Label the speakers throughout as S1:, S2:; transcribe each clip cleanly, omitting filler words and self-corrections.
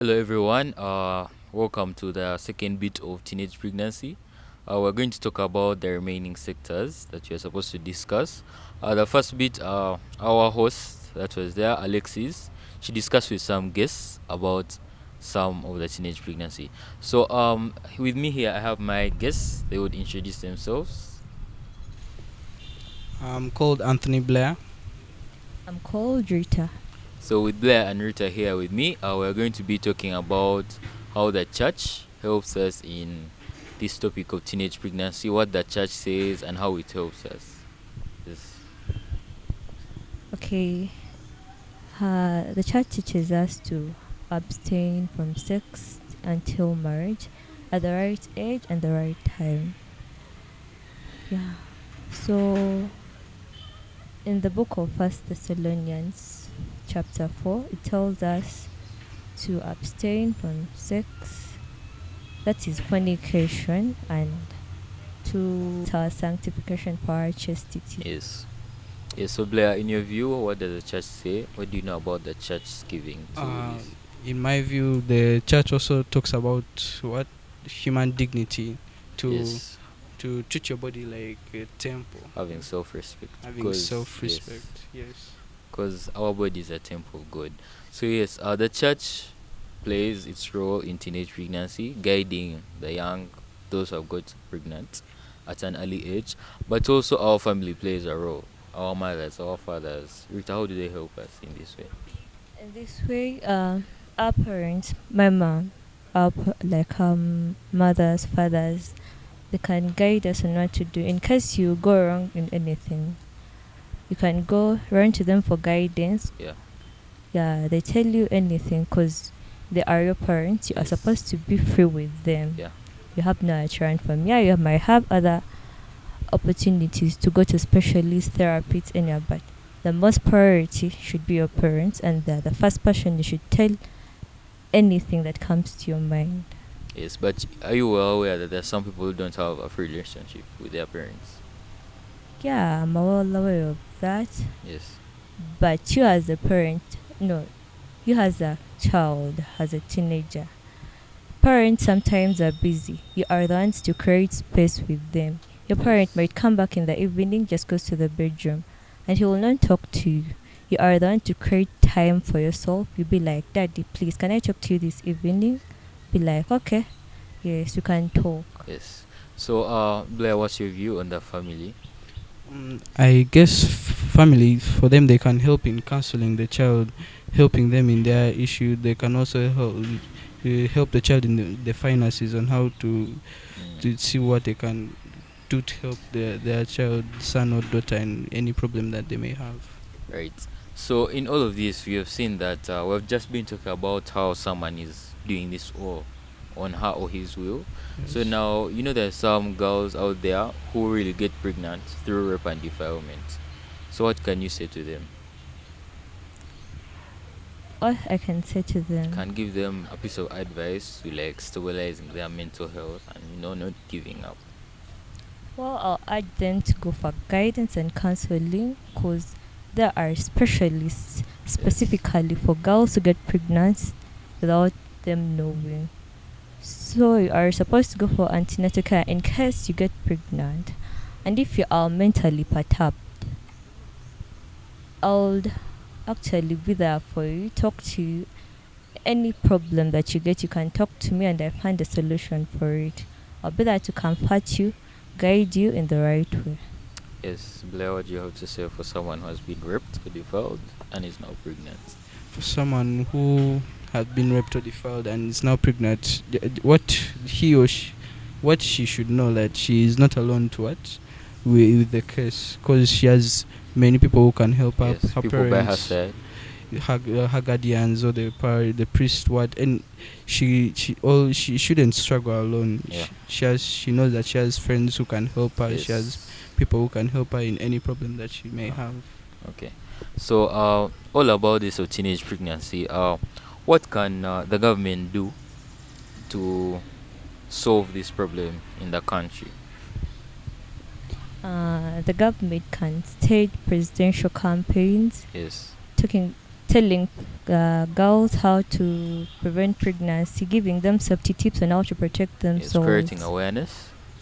S1: Hello, everyone. Welcome to the second bit of teenage pregnancy. We're going to talk about the remaining sectors that we're supposed to discuss. The first bit, our host that was there, Alexis, she discussed with some guests about some of the teenage pregnancy. With me here, I have my guests. They would introduce themselves.
S2: I'm called Anthony Blair.
S3: I'm called Rita.
S1: So, with Blair and Rita here with me, we're going to be talking about how the church helps us in this topic of teenage pregnancy, what the church says, and how it helps us. Yes.
S3: Okay. The church teaches us to abstain from sex until marriage at the right age and the right time. Yeah. So, in the book of First Thessalonians, chapter 4, it tells us to abstain from sex, that is fornication, and to our sanctification for our chastity.
S1: Yes. Yes. So, Blair, in your view, what does the church say? What do you know about the church's giving to
S2: Uh,
S1: this?
S2: in my view, the church also talks about what human dignity to
S1: Yes.
S2: to treat your body like a temple,
S1: Having self-respect.
S2: having self-respect. Yes.
S1: Because our body is a temple of God. So yes, the church plays its role in teenage pregnancy, guiding the young, those who have got pregnant at an early age. But also our family plays a role. Our mothers, our fathers. Rita, how do they help us in this way?
S3: In this way, our parents, my mom, mothers, fathers, they can guide us on what to do. In case you go wrong in anything, you can go run to them for guidance.
S1: Yeah.
S3: Yeah, they tell you anything because they are your parents. You are
S1: Yes.
S3: supposed to be free with them.
S1: Yeah.
S3: You have no assurance from. Yeah, you might have other opportunities to go to specialist therapists and yeah, but the most priority should be your parents, and they're the first person you should tell anything that comes to your mind.
S1: Yes, but are you well aware that there are some people who don't have a free relationship with their parents?
S3: Yeah, I'm well aware of that.
S1: Yes.
S3: But you as a parent, no, you as a child, as a teenager, parents sometimes are busy. You are the ones to create space with them. Your parent
S1: Yes.
S3: might come back in the evening, just goes to the bedroom, and he will not talk to you. You are the one to create time for yourself. You be like, Daddy, please, can I talk to you this evening? Be like, okay, yes, you can talk.
S1: Yes. So, Blair, what's your view on the family?
S2: I guess family, for them, they can help in counseling the child, helping them in their issue. They can also help the child in the finances on how to see what they can do to help their child, son or daughter, in any problem that they may have.
S1: Right. So in all of this, we have seen that we've just been talking about how someone is doing this all on her or his will. So
S2: Yes.
S1: now there's some girls out there who really get pregnant through rape and defilement. So what can you say to them?
S3: All I can say to them,
S1: Can give them a piece of advice to like stabilizing their mental health and not giving up.
S3: well, I'll urge them to go for guidance and counseling because there are specialists
S1: Yes.
S3: specifically for girls who get pregnant without them knowing. So you are supposed to go for antenatal care in case you get pregnant. And if you are mentally perturbed, I'll actually be there for you, talk to you. Any problem that you get, you can talk to me and I find a solution for it. I'll be there to comfort you, guide you in the right way.
S1: Yes, Blair, what do you have to say for someone who has been raped or defiled and is now pregnant?
S2: For someone who has been raped or defiled and is now pregnant, what he or what she should know that she is not alone to what with the case, because she has many people who can help her,
S1: Yes,
S2: her
S1: people by her
S2: parents,
S1: side.
S2: her guardians or the priest, what, and she shouldn't struggle alone.
S1: Yeah.
S2: She knows that she has friends who can help her. She has
S1: Yes.
S2: people who can help her in any problem that she may have.
S1: Okay. So, all about this of teenage pregnancy. What can the government do to solve this problem in the country?
S3: The government can stage presidential campaigns
S1: Yes.
S3: talking telling girls how to prevent pregnancy, giving them safety tips on how to protect
S1: Yes, creating
S3: themselves.
S1: awareness.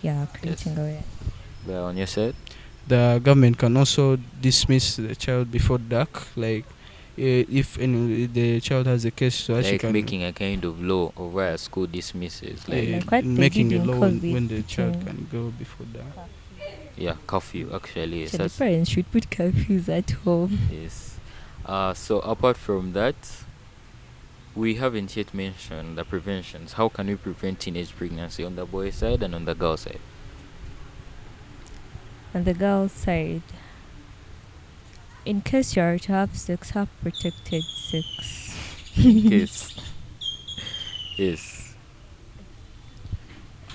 S3: Yeah,
S1: Yes.
S3: creating awareness.
S1: Well, on your side.
S2: The government can also dismiss the child before dark, like if the child has a case, so she
S1: Like
S2: can
S1: making a kind of law of where a school dismisses, like
S3: Like what they
S2: making
S3: did
S2: a
S3: in
S2: law
S3: COVID.
S2: when the child
S3: putting-
S2: can go before dark.
S1: yeah, curfew. Actually, yes,
S3: Actually, parents should put curfews at home.
S1: yes. So apart from that, we haven't yet mentioned the preventions. How can we prevent teenage pregnancy on the boy side and on the girl side?
S3: On the girl side, in case you are to have sex, have protected sex.
S1: In case, yes,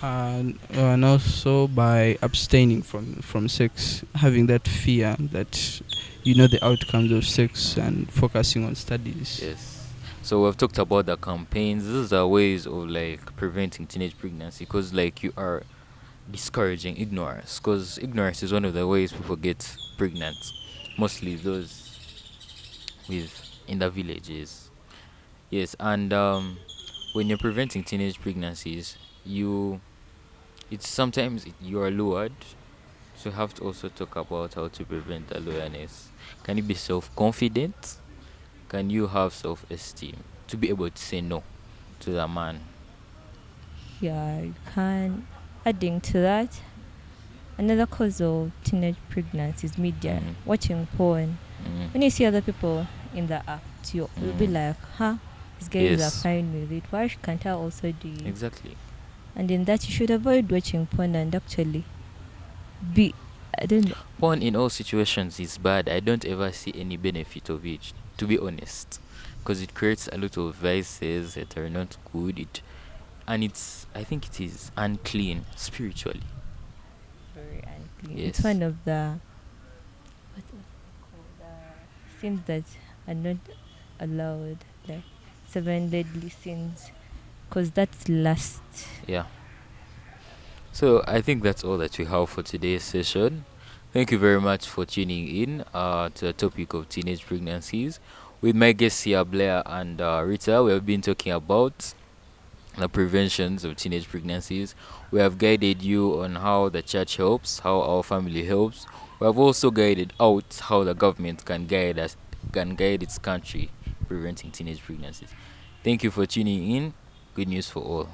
S2: And also by abstaining from sex, having that fear that you know the outcomes of sex, and focusing on studies.
S1: yes. So we've talked about the campaigns. These are ways of like preventing teenage pregnancy, because like you are discouraging ignorance, because ignorance is one of the ways people get pregnant, mostly those with in the villages. Yes, and when you're preventing teenage pregnancies, you it's sometimes you are lured. So you have to also talk about how to prevent the awareness. Can you be self-confident? Can you have self-esteem to be able to say no to the man?
S3: Yeah, you can. Adding to that, another cause of teenage pregnancy is media.
S1: Mm-hmm.
S3: Watching porn.
S1: Mm-hmm.
S3: When you see other people in the act, you'll be
S1: Mm-hmm.
S3: like, huh, these guys are
S1: Yes,
S3: fine with it. Why can't I also do it?
S1: exactly.
S3: And in that, you should avoid watching porn and actually be. I don't know.
S1: Porn in all situations is bad. I don't ever see any benefit of it, to be honest, because it creates a lot of vices that are not good. And I think it is unclean spiritually.
S3: Very unclean. It's
S1: Yes.
S3: one of the what is it called? Sins that are not allowed, like 7 deadly sins, because that's lust.
S1: Yeah. So I think that's all that we have for today's session. Thank you very much for tuning in to the topic of teenage pregnancies. With my guests here, Blair and Rita, we have been talking about the preventions of teenage pregnancies. We have guided you on how the church helps, how our family helps. We have also guided out how the government can guide its country preventing teenage pregnancies. Thank you for tuning in. Good news for all.